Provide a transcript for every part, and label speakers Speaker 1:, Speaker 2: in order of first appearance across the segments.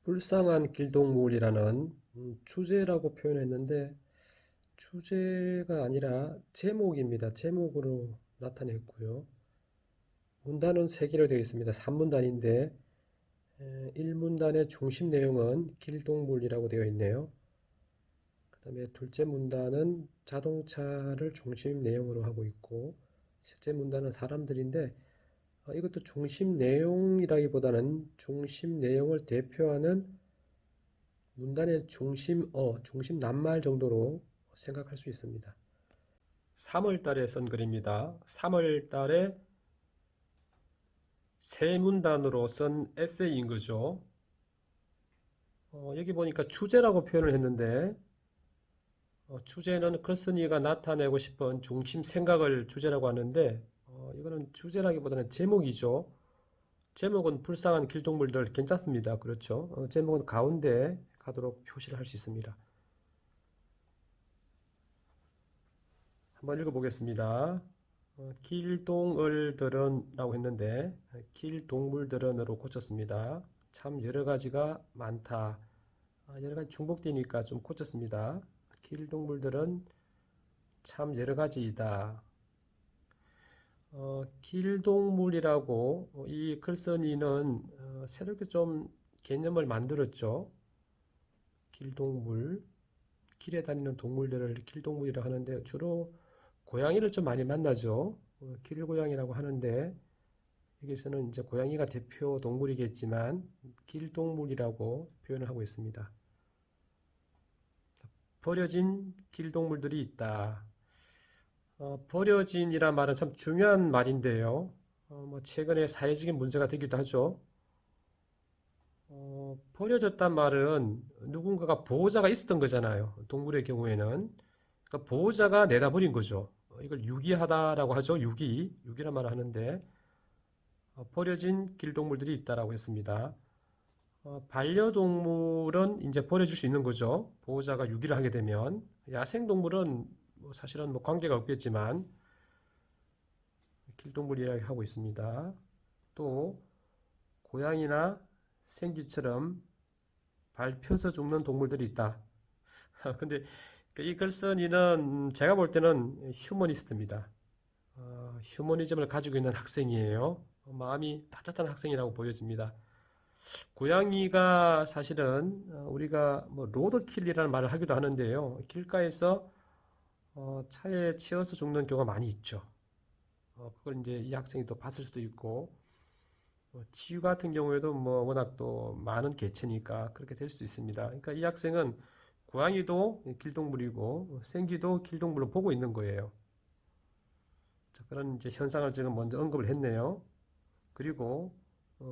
Speaker 1: 불쌍한 길동무이라는 주제라고 표현했는데 주제가 아니라 제목입니다. 제목으로 나타냈고요. 문단은 3개로 되어 있습니다. 3문단인데 1문단의 중심 내용은 길동물이라고 되어 있네요. 그 다음에 둘째 문단은 자동차를 중심 내용으로 하고 있고 셋째 문단은 사람들인데 이것도 중심 내용이라기보다는 중심 내용을 대표하는 문단의 중심 낱말 정도로 생각할 수 있습니다. 3월 달에 쓴 글입니다. 3월 달에 세 문단으로 쓴 에세이인 거죠. 여기 보니까 주제라고 표현을 했는데 주제는 글쓴이가 나타내고 싶은 중심 생각을 주제라고 하는데 이거는 주제라기보다는 제목이죠. 제목은 불쌍한 길동물들 괜찮습니다. 그렇죠? 제목은 가운데 가도록 표시를 할 수 있습니다. 한번 읽어보겠습니다. 길동을들은 라고 했는데 길동물들은으로 고쳤습니다. 참 여러가지가 많다. 여러가지 중복되니까 좀 고쳤습니다. 길동물들은 참 여러가지이다. 길동물이라고 이 글쓴이는 새롭게 좀 개념을 만들었죠. 길동물, 길에 다니는 동물들을 길동물이라고 하는데 주로 고양이를 좀 많이 만나죠. 길고양이라고 하는데 여기서는 이제 고양이가 대표 동물이겠지만 길동물이라고 표현을 하고 있습니다. 버려진 길동물들이 있다. 버려진이란 말은 참 중요한 말인데요. 뭐 최근에 사회적인 문제가 되기도 하죠. 버려졌단 말은 누군가가 보호자가 있었던 거잖아요. 동물의 경우에는. 그러니까 보호자가 내다버린 거죠. 이걸 유기하다라고 하죠. 유기란 말을 하는데 버려진 길동물들이 있다라고 했습니다. 반려동물은 이제 버려질 수 있는 거죠. 보호자가 유기를 하게 되면. 야생동물은 뭐 사실은 뭐 관계가 없겠지만 길동물이라고 하고 있습니다. 또 고양이나 생쥐처럼 밟혀서 죽는 동물들이 있다. 근데 이 글쓴이는 제가 볼 때는 휴머니스트입니다. 휴머니즘을 가지고 있는 학생이에요. 마음이 따뜻한 학생이라고 보여집니다. 고양이가 사실은 우리가 뭐 로드킬이라는 말을 하기도 하는데요. 길가에서 차에 치여서 죽는 경우가 많이 있죠. 그걸 이제 이 학생이 또 봤을 수도 있고, 치유 같은 경우에도 뭐 워낙 또 많은 개체니까 그렇게 될 수도 있습니다. 그러니까 이 학생은 고양이도 길동물이고 생쥐도 길동물로 보고 있는 거예요. 자, 그런 이제 현상을 지금 먼저 언급을 했네요. 그리고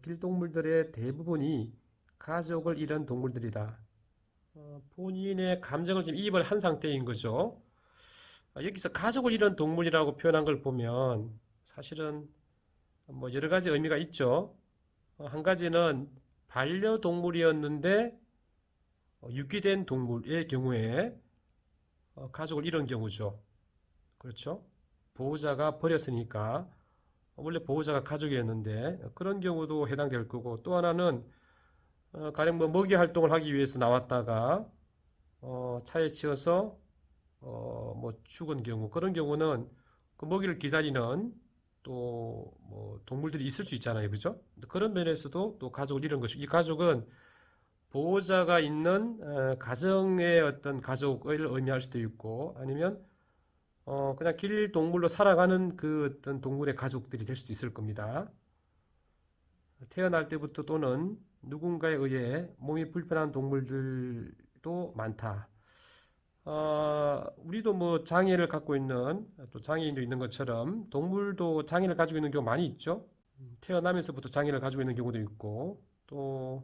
Speaker 1: 길동물들의 대부분이 가족을 잃은 동물들이다. 본인의 감정을 지금 이입을 한 상태인 거죠. 여기서 가족을 잃은 동물이라고 표현한 걸 보면 사실은 뭐 여러 가지 의미가 있죠. 한 가지는 반려동물이었는데 유기된 동물의 경우에 가족을 잃은 경우죠. 그렇죠? 보호자가 버렸으니까 원래 보호자가 가족이었는데 그런 경우도 해당될 거고 또 하나는 가령 뭐 먹이 활동을 하기 위해서 나왔다가 차에 치여서 뭐 죽은 경우 그런 경우는 그 먹이를 기다리는 또 뭐 동물들이 있을 수 있잖아요, 그죠? 그런 면에서도 또 가족을 잃은 것이 이 가족은 보호자가 있는 가정의 어떤 가족을 의미할 수도 있고 아니면 그냥 길 동물로 살아가는 그 어떤 동물의 가족들이 될 수도 있을 겁니다. 태어날 때부터 또는 누군가에 의해 몸이 불편한 동물들도 많다. 우리도 뭐 장애를 갖고 있는 또 장애인도 있는 것처럼 동물도 장애를 가지고 있는 경우 많이 있죠. 태어나면서부터 장애를 가지고 있는 경우도 있고 또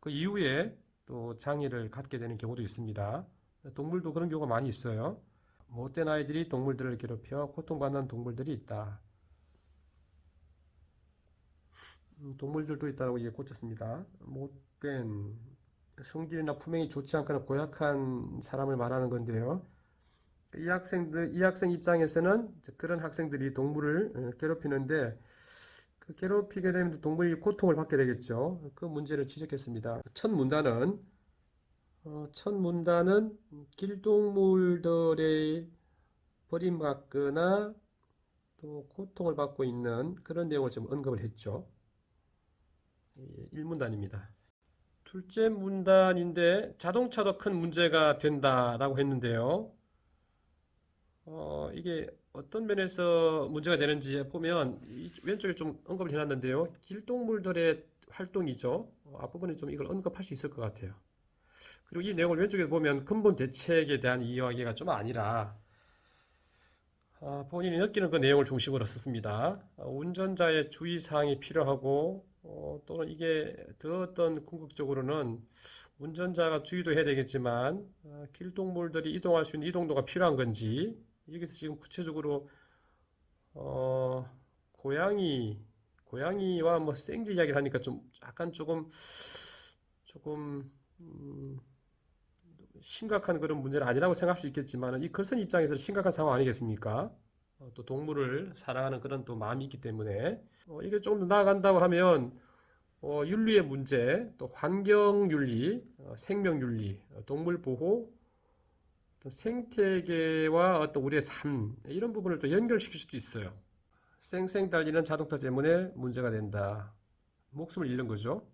Speaker 1: 그 이후에 또 장애를 갖게 되는 경우도 있습니다. 동물도 그런 경우가 많이 있어요. 못된 아이들이 동물들을 괴롭혀 고통받는 동물들이 있다. 동물들도 있다고 이게 꽂혔습니다. 못된 성질이나 품행이 좋지 않거나 고약한 사람을 말하는 건데요. 이 학생 입장에서는 그런 학생들이 동물을 괴롭히는데 그 괴롭히게 되면 동물이 고통을 받게 되겠죠. 그 문제를 지적했습니다. 첫 문단은 길동물들의 버림받거나 또 고통을 받고 있는 그런 내용을 좀 언급을 했죠. 1문단입니다. 둘째 문단인데 자동차도 큰 문제가 된다라고 했는데요. 이게 어떤 면에서 문제가 되는지 보면 왼쪽에 좀 언급을 해놨는데요. 길동물들의 활동이죠. 앞부분에 좀 이걸 언급할 수 있을 것 같아요. 그리고 이 내용을 왼쪽에 보면 근본 대책에 대한 이야기가 좀 아니라 본인이 느끼는 그 내용을 중심으로 썼습니다. 운전자의 주의사항이 필요하고 또는 이게 더 어떤 궁극적으로는 운전자가 주의도 해야 되겠지만 길동물들이 이동할 수 있는 이동도가 필요한 건지 여기서 지금 구체적으로 고양이와 뭐 생쥐 이야기를 하니까 좀 약간 조금 심각한 그런 문제는 아니라고 생각할 수 있겠지만 이 글쓴이 입장에서 심각한 상황 아니겠습니까? 또 동물을 사랑하는 그런 또 마음이 있기 때문에 이게 조금 더 나아간다고 하면 윤리의 문제, 또 환경윤리, 생명윤리, 동물보호, 생태계와 어떤 우리의 삶 이런 부분을 또 연결시킬 수도 있어요. 쌩쌩 달리는 자동차 때문에 문제가 된다. 목숨을 잃는 거죠.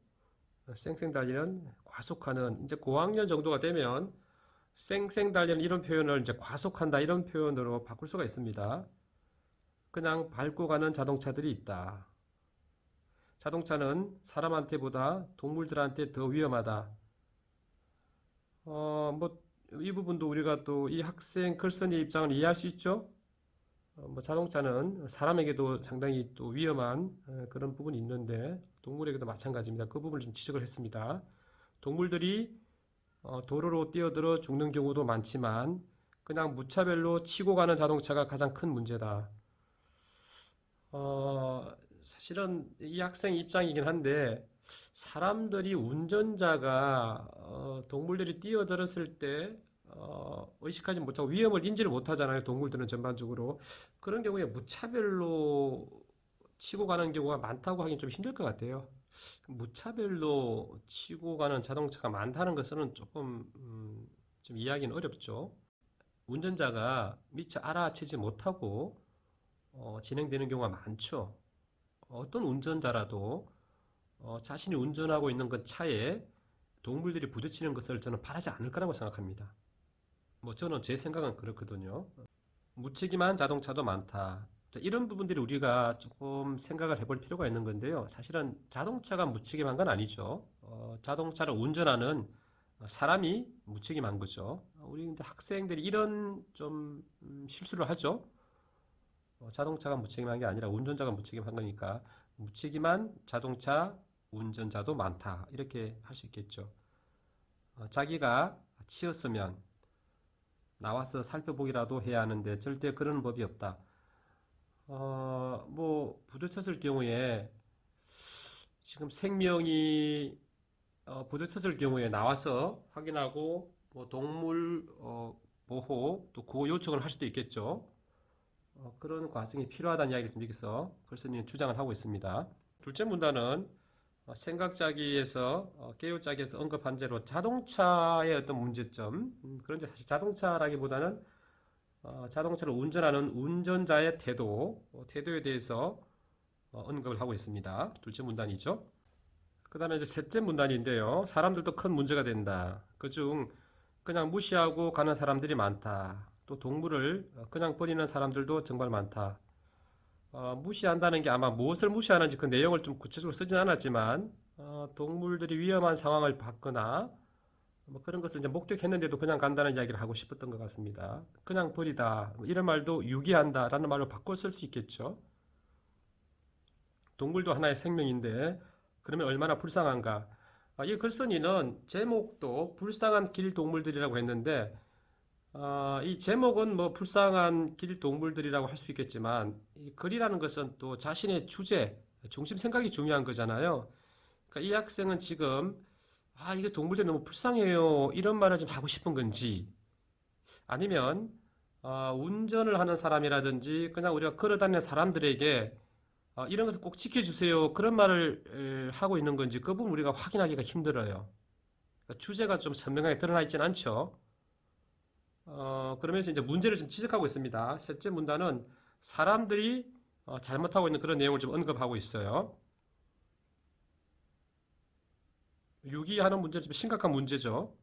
Speaker 1: 쌩쌩 달리는 과속하는 이제 고학년 정도가 되면 쌩쌩 달리는 이런 표현을 이제 과속한다 이런 표현으로 바꿀 수가 있습니다. 그냥 밟고 가는 자동차들이 있다. 자동차는 사람한테보다 동물들한테 더 위험하다. 뭐 이 부분도 우리가 또 이 학생 글쓴이 입장을 이해할 수 있죠. 뭐 자동차는 사람에게도 상당히 또 위험한 그런 부분이 있는데 동물에게도 마찬가지입니다. 그 부분을 좀 지적을 했습니다. 동물들이 도로로 뛰어들어 죽는 경우도 많지만 그냥 무차별로 치고 가는 자동차가 가장 큰 문제다. 사실은 이 학생 입장이긴 한데 사람들이 운전자가 동물들이 뛰어들었을 때 의식하지 못하고 위험을 인지를 못하잖아요. 동물들은 전반적으로. 그런 경우에 무차별로 치고 가는 경우가 많다고 하긴 좀 힘들 것 같아요. 무차별로 치고 가는 자동차가 많다는 것은 조금 좀 이해하기는 어렵죠. 운전자가 미처 알아채지 못하고 진행되는 경우가 많죠. 어떤 운전자라도 자신이 운전하고 있는 그 차에 동물들이 부딪히는 것을 저는 바라지 않을 거라고 생각합니다. 뭐 저는 제 생각은 그렇거든요. 무책임한 자동차도 많다. 자, 이런 부분들이 우리가 조금 생각을 해볼 필요가 있는 건데요. 사실은 자동차가 무책임한 건 아니죠. 자동차를 운전하는 사람이 무책임한 거죠. 우리 근데 학생들이 이런 좀 실수를 하죠. 자동차가 무책임한 게 아니라 운전자가 무책임한 거니까 무책임한 자동차 운전자도 많다. 이렇게 할 수 있겠죠. 자기가 치였으면 나와서 살펴보기라도 해야 하는데 절대 그런 법이 없다. 뭐 부딪혔을 경우에 지금 생명이 부딪혔을 경우에 나와서 확인하고 뭐 동물 보호 또 구호 요청을 할 수도 있겠죠. 그런 과정이 필요하다는 이야기를 좀 여기서 글쓴이는 주장을 하고 있습니다. 둘째 문단은 생각짜기에서 개요짜기에서 언급한 대로 자동차의 어떤 문제점 그런데 사실 자동차라기보다는 자동차를 운전하는 운전자의 태도에 대해서 언급을 하고 있습니다. 둘째 문단이죠. 그 다음에 이제 셋째 문단인데요. 사람들도 큰 문제가 된다. 그중 그냥 무시하고 가는 사람들이 많다. 또 동물을 그냥 버리는 사람들도 정말 많다. 무시한다는 게 아마 무엇을 무시하는지 그 내용을 좀 구체적으로 쓰진 않았지만 동물들이 위험한 상황을 받거나 뭐 그런 것을 이제 목격했는데도 그냥 간다는 이야기를 하고 싶었던 것 같습니다. 그냥 버리다 뭐 이런 말도 유기한다 라는 말로 바꿔 쓸 수 있겠죠. 동물도 하나의 생명인데 그러면 얼마나 불쌍한가. 이 글쓴이는 제목도 불쌍한 길 동물들이라고 했는데 이 제목은 뭐 불쌍한 길 동물들이라고 할 수 있겠지만 이 글이라는 것은 또 자신의 주제, 중심 생각이 중요한 거잖아요. 그러니까 이 학생은 지금 이게 동물들이 너무 불쌍해요 이런 말을 좀 하고 싶은 건지 아니면 운전을 하는 사람이라든지 그냥 우리가 걸어다니는 사람들에게 이런 것을 꼭 지켜주세요. 그런 말을 하고 있는 건지 그 부분 우리가 확인하기가 힘들어요. 그러니까 주제가 좀 선명하게 드러나 있지는 않죠. 그러면서 이제 문제를 좀 지적하고 있습니다. 셋째 문단은 사람들이 잘못하고 있는 그런 내용을 좀 언급하고 있어요. 유기하는 문제는 좀 심각한 문제죠.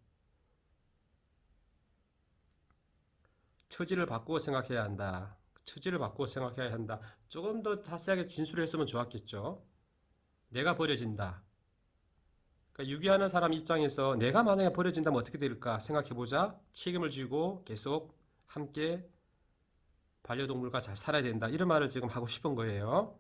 Speaker 1: 처지를 바꾸어 생각해야 한다. 처지를 바꾸어 생각해야 한다. 조금 더 자세하게 진술을 했으면 좋았겠죠. 내가 버려진다. 그러니까 유기하는 사람 입장에서 내가 만약에 버려진다면 어떻게 될까 생각해보자. 책임을 지고 계속 함께 반려동물과 잘 살아야 된다. 이런 말을 지금 하고 싶은 거예요.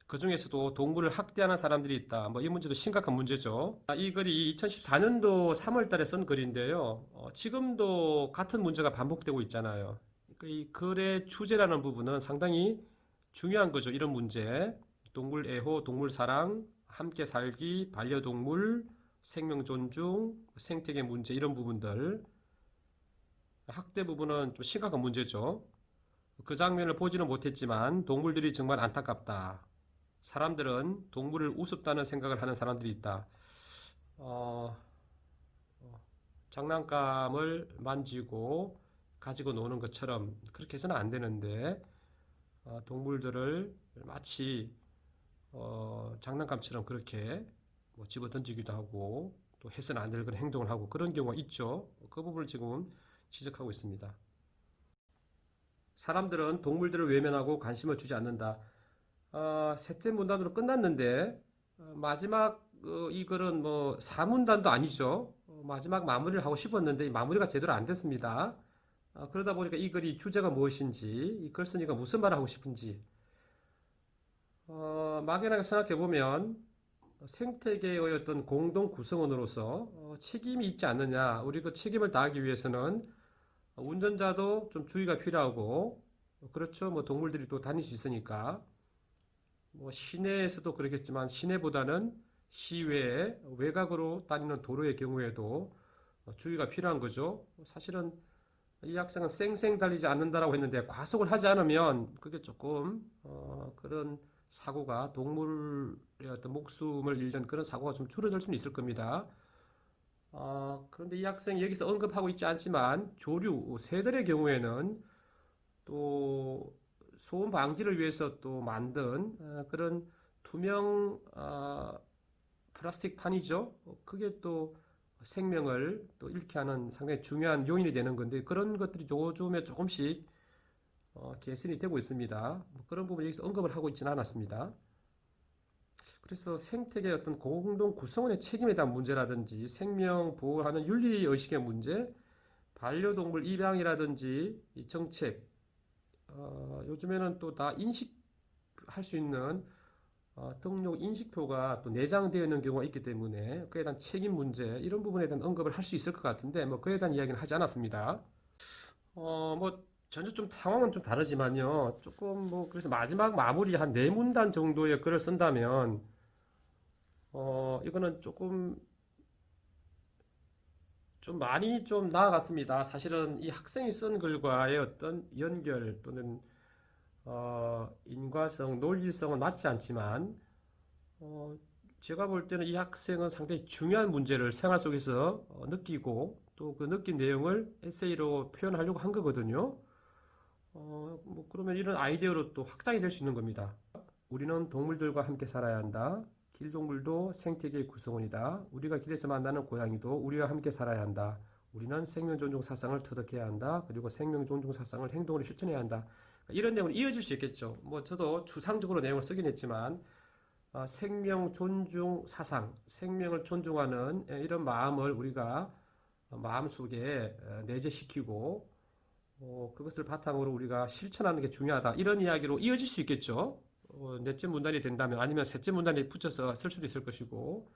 Speaker 1: 그 중에서도 동물을 학대하는 사람들이 있다. 뭐 이 문제도 심각한 문제죠. 이 글이 2014년도 3월 달에 쓴 글인데요. 지금도 같은 문제가 반복되고 있잖아요. 그러니까 이 글의 주제라는 부분은 상당히 중요한 거죠. 이런 문제. 동물 애호, 동물 사랑, 함께 살기, 반려동물, 생명 존중, 생태계 문제 이런 부분들. 학대 부분은 좀 심각한 문제죠. 그 장면을 보지는 못했지만 동물들이 정말 안타깝다. 사람들은 동물을 우습다는 생각을 하는 사람들이 있다. 어, 장난감을 만지고 가지고 노는 것처럼 그렇게 해서는 안 되는데 동물들을 마치 장난감처럼 그렇게 뭐 집어 던지기도 하고 또 해서는 안 될 그런 행동을 하고 그런 경우가 있죠. 그 부분을 지금 지적하고 있습니다. 사람들은 동물들을 외면하고 관심을 주지 않는다. 셋째 문단으로 끝났는데 마지막 이 글은 뭐 4문단도 아니죠. 마지막 마무리를 하고 싶었는데 마무리가 제대로 안 됐습니다. 그러다 보니까 이 글이 주제가 무엇인지 이 글쓴이가 무슨 말을 하고 싶은지 막연하게 생각해 보면 생태계의 어떤 공동 구성원으로서 책임이 있지 않느냐. 우리 그 책임을 다하기 위해서는 운전자도 좀 주의가 필요하고 그렇죠. 뭐 동물들이 또 다닐 수 있으니까 뭐 시내에서도 그렇겠지만 시내보다는 시외 외곽으로 다니는 도로의 경우에도 주의가 필요한 거죠. 사실은 이 학생은 쌩쌩 달리지 않는다라고 했는데 과속을 하지 않으면 그게 조금 그런 사고가 동물의 어떤 목숨을 잃는 그런 사고가 좀 줄어들 수는 있을 겁니다. 그런데 이 학생이 여기서 언급하고 있지 않지만 조류 새들의 경우에는 또 소음 방지를 위해서 또 만든 그런 투명 플라스틱 판이죠. 그게 또 생명을 또 잃게 하는 상당히 중요한 요인이 되는 건데 그런 것들이 요즘에 조금씩 개선이 되고 있습니다. 뭐 그런 부분 여기서 언급을 하고 있지는 않았습니다. 그래서 생태계 어떤 공동 구성원의 책임에 대한 문제라든지 생명 보호하는 윤리 의식의 문제, 반려동물 입양이라든지 이 정책, 요즘에는 또 다 인식할 수 있는 등록 인식표가 또 내장되어 있는 경우가 있기 때문에 그에 대한 책임 문제 이런 부분에 대한 언급을 할 수 있을 것 같은데 뭐 그에 대한 이야기는 하지 않았습니다. 뭐 전혀 좀 상황은 좀 다르지만요. 조금 뭐 그래서 마지막 마무리 한 네 문단 정도의 글을 쓴다면 이거는 조금 좀 많이 좀 나아갔습니다. 사실은 이 학생이 쓴 글과의 어떤 연결 또는 인과성, 논리성은 맞지 않지만 어, 제가 볼 때는 이 학생은 상당히 중요한 문제를 생활 속에서 느끼고 또 그 느낀 내용을 에세이로 표현하려고 한 거거든요. 뭐 그러면 이런 아이디어로 또 확장이 될 수 있는 겁니다. 우리는 동물들과 함께 살아야 한다. 길동물도 생태계의 구성원이다. 우리가 길에서 만나는 고양이도 우리와 함께 살아야 한다. 우리는 생명 존중 사상을 터득해야 한다. 그리고 생명 존중 사상을 행동으로 실천해야 한다. 이런 내용은 이어질 수 있겠죠. 뭐 저도 추상적으로 내용을 쓰긴 했지만 생명 존중 사상, 생명을 존중하는 이런 마음을 우리가 마음속에 내재시키고 그것을 바탕으로 우리가 실천하는 게 중요하다. 이런 이야기로 이어질 수 있겠죠. 넷째 문단이 된다면 아니면 셋째 문단에 붙여서 쓸 수도 있을 것이고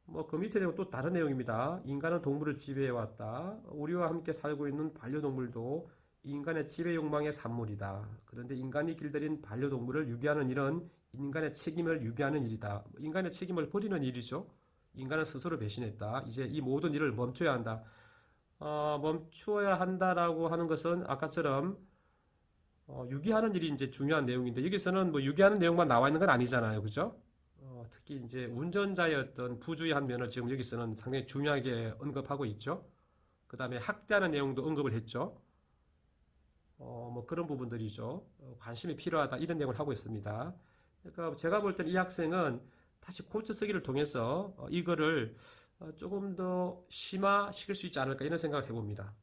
Speaker 1: 뭐 그 밑에 내용 또 다른 내용입니다. 인간은 동물을 지배해 왔다. 우리와 함께 살고 있는 반려동물도 인간의 지배 욕망의 산물이다. 그런데 인간이 길들인 반려동물을 유기하는 일은 인간의 책임을 유기하는 일이다. 인간의 책임을 버리는 일이죠. 인간은 스스로 배신했다. 이제 이 모든 일을 멈춰야 한다. 멈추어야 한다라고 하는 것은 아까처럼 유기하는 일이 이제 중요한 내용인데 여기서는 뭐 유기하는 내용만 나와 있는 건 아니잖아요. 그죠? 특히 이제 운전자의 어떤 부주의 한 면을 지금 여기서는 상당히 중요하게 언급하고 있죠. 그 다음에 학대하는 내용도 언급을 했죠. 뭐 그런 부분들이죠. 관심이 필요하다 이런 내용을 하고 있습니다. 그러니까 제가 볼 때는 이 학생은 다시 코드 쓰기를 통해서 이거를 조금 더 심화시킬 수 있지 않을까 이런 생각을 해봅니다.